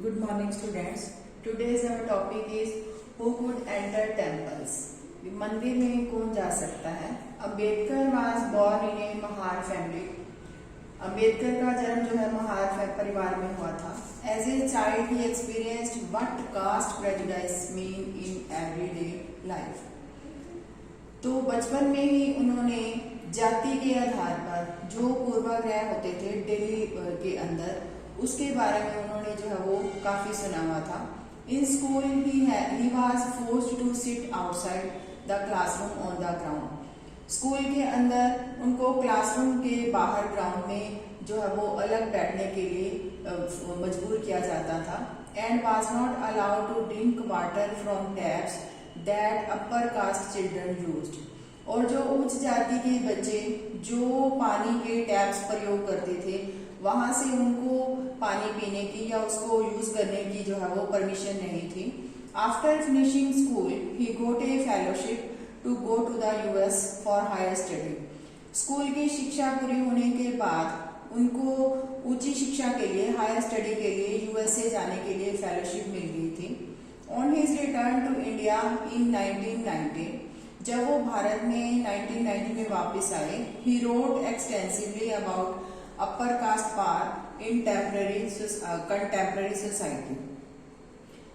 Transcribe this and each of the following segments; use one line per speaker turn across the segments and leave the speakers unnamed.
Good morning, students. Today's our topic is who could enter temples. मंदिर में कौन जा सकता है? Ambedkar was born in a Mahar family. Ambedkar का जन्म जो है महार परिवार में हुआ था. As a child, he experienced what caste prejudice mean in everyday life. तो बचपन में ही उन्होंने जाति के आधार पर जो पूर्वाग्रह होते थे दिल्ली के अंदर, उसके बारे में उन्होंने जो है वो काफी सुना हुआ था. In school he was forced to sit outside the classroom on the ground. School के अंदर उनको क्लासरूम के बाहर ग्राउंड में जो है वो अलग बैठने के लिए मजबूर किया जाता था. And was not allowed to drink water from taps that upper caste children used. और जो उच्च जाति के बच्चे जो पानी के टैप्स प्रयोग करते थे, वहां से उनको पानी पीने की या उसको यूज करने की जो है वो परमिशन नहीं थी. After finishing school he got a fellowship to go to the US for higher study. School की शिक्षा पूरी होने के बाद उनको ऊंची शिक्षा के लिए, हायर स्टडी के लिए यूएसए जाने के लिए फेलोशिप मिल गई थी. On his return to India in 1990, जब वो भारत में 1990 में वापस आए, he wrote extensively about upper caste power in contemporary society.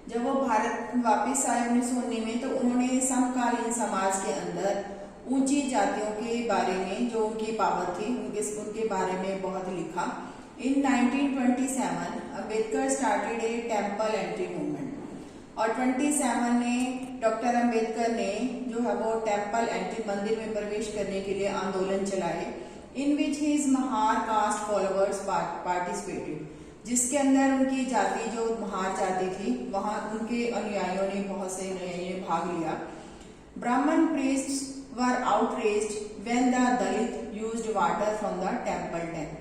जब वो भारत वापस आए 1919 में, तो उन्होंने समकालीन समाज के अंदर ऊंची जातियों के बारे में जो उनकी पावर थी उनके बारे में बहुत लिखा. इन 1927 अम्बेडकर स्टार्टेड ए टेम्पल एंट्री मूवमेंट. और 27 में डॉक्टर अम्बेडकर ने जो है वो टेम्पल एंट्री, मंदिर में प्रवेश करने के लिए आंदोलन चलाए. In which his Mahar caste followers participated, जिसके अंदर उनकी जाति जो महार जाति थी, वहां उनके अनुयायियों ने, बहुत से अनुयायियों ने भाग लिया. ब्राह्मण priests were outraged when the Dalit used water from the temple tank.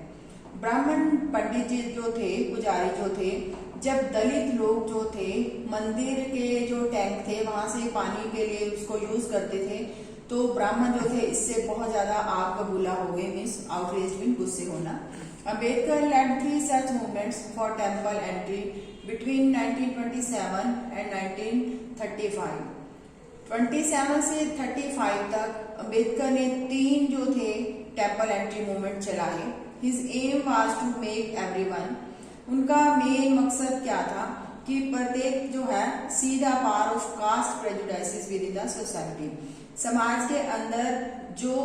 ब्राह्मण पंडित जी जो थे, पुजारी जो थे, जब दलित लोग जो थे मंदिर के जो टैंक थे वहां से पानी के लिए उसको यूज करते थे, तो ब्राह्मण जो थे इससे बहुत ज्यादा आग बबूला हो गए, मीन्स आउटरेज में गुस्से होना. Ambedkar led 3 such movements for temple entry between 1927 and 1935. 27 से 35 तक अम्बेडकर ने 3 जो थे टेम्पल एंट्री मूवमेंट चलाए. His aim was to make everyone, उनका मेन मकसद क्या था कि प्रत्येक जो है सीधा पार of caste prejudice within the society. समाज के अंदर जो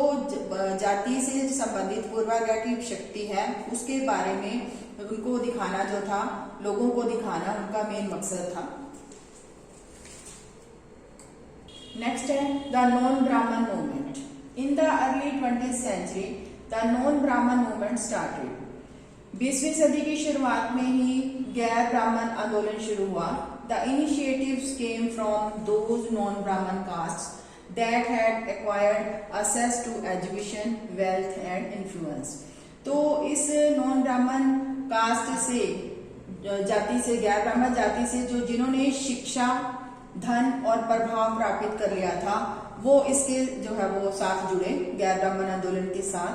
जाति से संबंधित पूर्वाग्रह की शक्ति है उसके बारे में उनको दिखाना जो था, लोगों को दिखाना उनका मेन मकसद था. नेक्स्ट है द नॉन ब्राह्मण movement. In the early 20th century the non ब्राह्मण मूवमेंट स्टार्टेड. 20वीं सदी की शुरुआत में ही गैर ब्राह्मण आंदोलन शुरू हुआ. The initiatives came from those non ब्राह्मण castes that had acquired access to education, wealth and influence. तो इस नॉन ब्राह्मण कास्ट से, जाति से, गैर ब्राह्मण जाति से जो जिन्होंने शिक्षा, धन और प्रभाव प्राप्त कर लिया था, वो इसके जो है वो साथ जुड़े, गैर ब्राह्मण आंदोलन के साथ.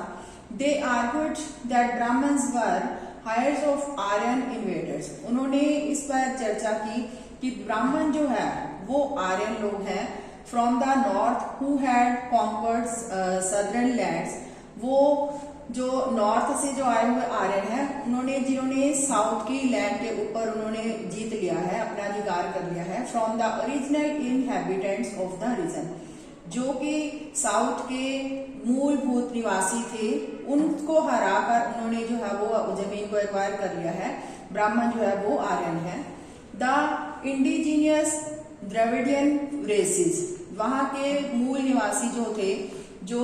They argued that Brahmins were heirs of Aryan invaders. उन्होंने इस पर चर्चा की कि ब्राह्मण जो है वो आर्यन लोग हैं from the north who had conquered southern lands. वो जो नॉर्थ से जो आए हुए आर्यन हैं, जिन्होंने साउथ की लैंड के ऊपर उन्होंने जीत लिया है, अपना अधिकार कर लिया है. From the original inhabitants of the region, जो कि साउथ के मूलभूत निवासी थे, उनको हराकर उन्होंने जो है वो जमीन को एक्वायर कर लिया है. ब्राह्मण जो है वो आर्यन है. द इंडिजीनियस द्रविडियन रेसिस, वहां के मूल निवासी जो थे, जो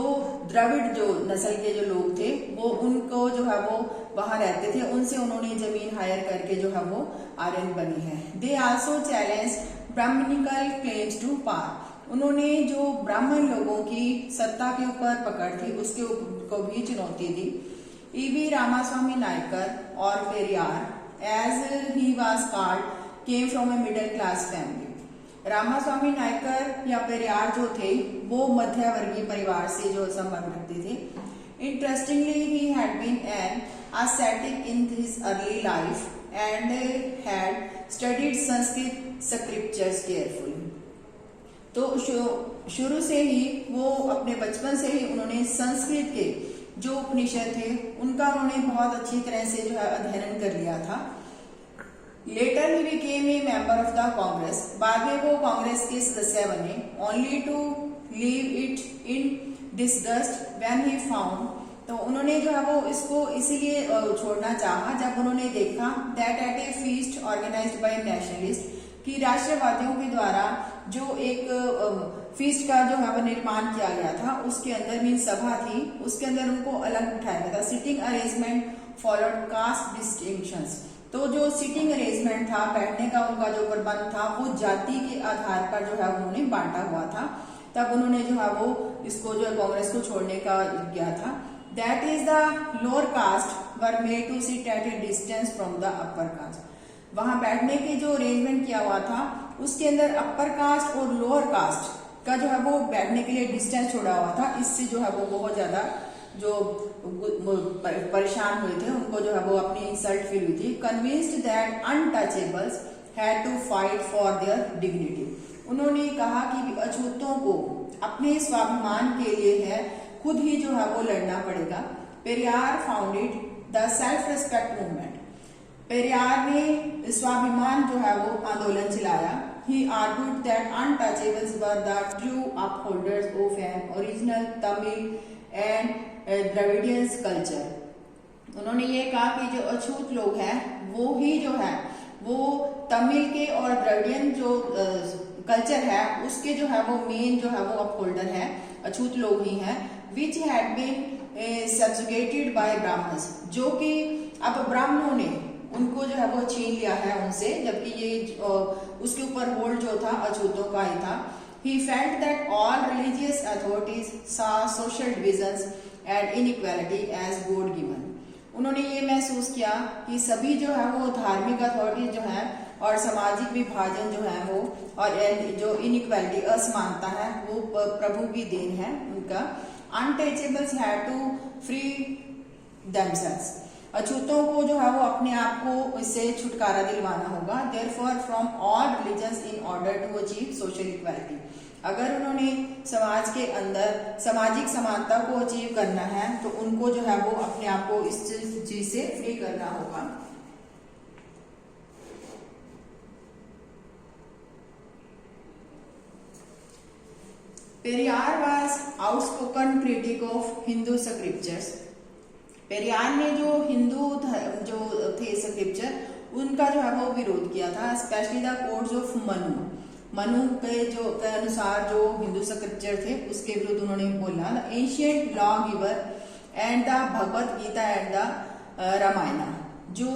द्रविड़ जो नस्ल के जो लोग थे, वो उनको जो है वो वहां रहते थे, उनसे उन्होंने जमीन हायर करके जो है वो आर्यन बनी है. They also challenge Brahmanical claims to power. उन्होंने जो ब्राह्मण लोगों की सत्ता के ऊपर पकड़ थी उसके को भी चुनौती दी. ईवी रामास्वामी नायकर और Periyar, as he was called, came from a middle class family. Ramaswami Naicker या पेरियार जो थे वो मध्य वर्गीय परिवार से जो संबंध रखते थे. Interestingly he had been an ascetic in his early life and had studied Sanskrit scriptures carefully. तो शुरू से ही वो अपने बचपन से ही उन्होंने संस्कृत के जो उपनिषद थे उनका उन्होंने बहुत अच्छी तरह से जो है अध्ययन कर लिया था। Later he became a member of the Congress, बाद में वो कांग्रेस के सदस्य बने, only to leave it in disgust when he found, तो उन्होंने जो है वो इसको इसीलिए छोड़ना चाहा जब उन्होंने देखा that at a feast organised by nationalist, कि राष्ट्रवादियों के द्वारा जो एक फीस्ट का जो है वो निर्माण किया गया था उसके अंदर मीन सभा थी, उसके अंदर उनको अलग उठाया गया था। Sitting arrangement followed caste distinctions, तो जो सिटिंग अरेंजमेंट था, बैठने का उनका जो प्रबंध था वो जाति के आधार पर जो है उन्होंने बांटा हुआ था। तब उन्होंने जो है वो इसको जो है कांग्रेस को छोड़ने का किया था। That is the lower caste were made to sit at a distance from the upper caste, वहां बैठने के जो अरेंजमेंट किया हुआ था उसके अंदर अपर कास्ट और लोअर कास्ट का जो है वो बैठने के लिए डिस्टेंस छोड़ा हुआ था। इससे जो है वो बहुत ज्यादा जो परेशान हुए थे उनको जो है वो अपनी इंसल्ट फील हुई थी। Convinced that untouchables had to fight for their dignity, उन्होंने कहा कि अछूतों को अपने स्वाभिमान के लिए है खुद ही जो है वो लड़ना पड़ेगा। Periyar founded the self respect movement, Periyar ने स्वाभिमान जो है वो आंदोलन चलाया। He argued that untouchables were the true upholders of an original Tamil and Dravidian culture. उन्होंने ये कहा कि जो अछूत लोग हैं वो ही जो है वो तमिल के और द्रविडियन जो कल्चर है उसके जो है वो मेन जो है वो अपहोल्डर है, अछूत लोग ही हैं। Which had been subjugated by Brahmins, जो कि अब ब्राह्मणों ने उनको जो है वो छीन लिया है उनसे, जबकि ये उसके ऊपर होल्ड जो था अछूतों का ही था। He felt that all religious authorities saw social divisions and inequality as God given. उन्होंने ये महसूस किया कि सभी जो है वो धार्मिक अथॉरिटीज जो है और सामाजिक विभाजन जो है वो और जो इनइक्वालिटी असमानता है वो प्रभु की देन है उनका। Untouchables had to free themselves, अछूतों को जो है वो अपने आप को इससे छुटकारा दिलवाना होगा। Therefore from all religions in order to achieve social equality, अगर उन्होंने समाज के अंदर सामाजिक समानता को अचीव करना है तो उनको जो है वो अपने आप को इस चीज से फ्री करना होगा। Periyar was outspoken critic of Hindu scriptures, Periyar ने जो हिंदू जो थे स्क्रिप्चर उनका जो है वो विरोध किया था। Specially the codes of Manu के जो के अनुसार जो हिंदू स्क्रिप्चर थे उसके विरुद्ध उन्होंने बोला। The ancient lawgiver and the Bhagavad Gita and the Ramayana, जो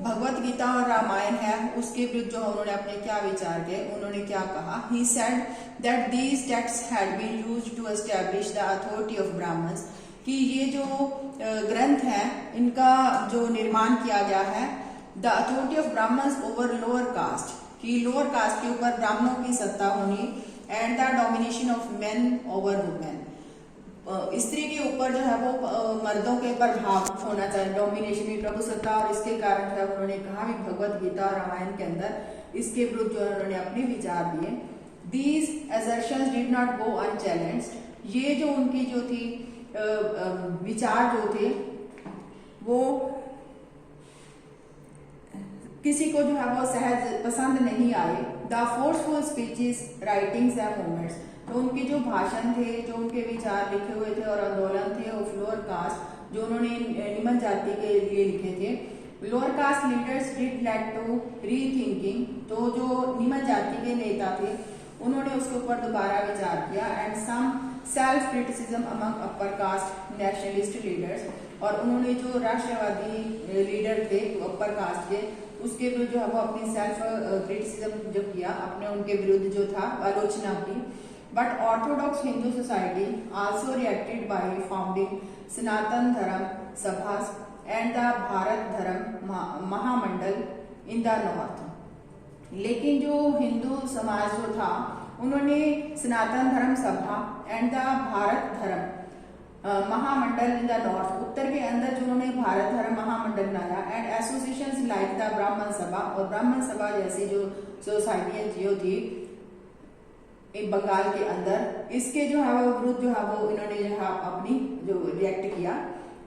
भगवत गीता और रामायण है उसके विरुद्ध जो उन्होंने अपने क्या विचार किए, उन्होंने क्या कहा। He said that these texts had been used to establish the authority of Brahmins, कि ये जो ग्रंथ है इनका जो निर्माण किया गया है the authority of Brahmins over lower caste, कि लोअर कास्ट के ऊपर ब्राह्मणों की सत्ता होनी, and the domination of men over women, स्त्री के ऊपर जो है वो मर्दों के प्रभाव होना चाहिए, डोमिनेशन की प्रभु सत्ता। और इसके कारण जो है उन्होंने कहा भी भगवत गीता और रामायण के अंदर इसके विरुद्ध जो उन्होंने अपने विचार दिए। These assertions did not go unchallenged, ये जो उनकी जो थी विचार जो थे वो किसी को जो है वो सहज पसंद नहीं आए। The forceful speeches writings and movements, तो उनके जो भाषण थे, जो उनके विचार लिखे हुए थे और आंदोलन थे ऑफ लोअर कास्ट जो उन्होंने निम्न जाति के लिए लिखे थे। Lower caste leaders did lead to rethinking, तो जो निम्न जाति के नेता थे उन्होंने उसके ऊपर दोबारा विचार किया। And some self criticism among upper caste nationalist leaders, और उन्होंने जो राष्ट्रवादी लीडर थे अपर कास्ट के उसके विरुद्ध जो है वो अपनी सेल्फ क्रिटिसिज्म जो किया, अपने उनके विरुद्ध जो था आलोचना की। But orthodox Hindu society also reacted by founding Sanatan Dharma Sabha and the Bharat धर्म महामंडल इन द नॉर्थ, लेकिन जो हिंदू समाज जो था उन्होंने सनातन धर्म सभा एंड द भारत धर्म महामंडल इन द नॉर्थ, उत्तर के अंदर जो उन्होंने भारत धर्म महामंडल बनाया, एंड एसोसिएशंस लाइक द ब्राह्मण सभा, और ब्राह्मण सभा जैसी जो सोसाइटी जो थी बंगाल के अंदर, इसके जो है वो विरुद्ध जो है वो इन्होंने जो है अपनी जो रिएक्ट किया।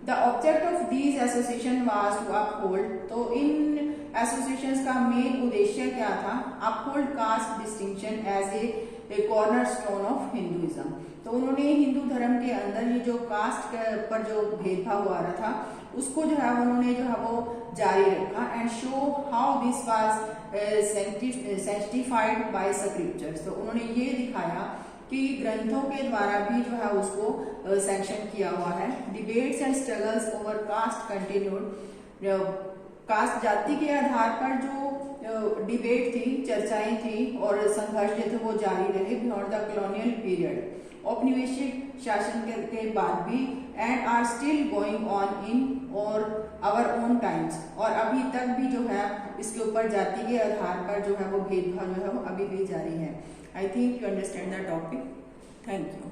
The object of these association was to uphold, तो इन एसोसिएशंस का मेन उद्देश्य क्या था, uphold caste distinction as a cornerstone of Hinduism. तो उन्होंने हिंदू धर्म के अंदर ये जो कास्ट पर जो भेदभाव आ रहा था उसको जो है उन्होंने जो है वो जारी रखा, and show how this was sanctified by scriptures. तो उन्होंने ये दिखाया कि ग्रंथों के द्वारा भी जो है उसको सैंक्शन किया हुआ है। Debates and struggles over caste continued, caste जाति के आधार पर जो डिबेट थी, चर्चाएं थी और संघर्ष जो थे वो जारी रहे बियॉन्ड द कॉलोनियल पीरियड, औपनिवेशिक शासन के बाद भी, and are still going on in our our own times, और अभी तक भी जो है इसके ऊपर जाति के आधार पर जो है वो भेदभाव जो है वो अभी भी जारी है। I think you understand the topic. Thank you.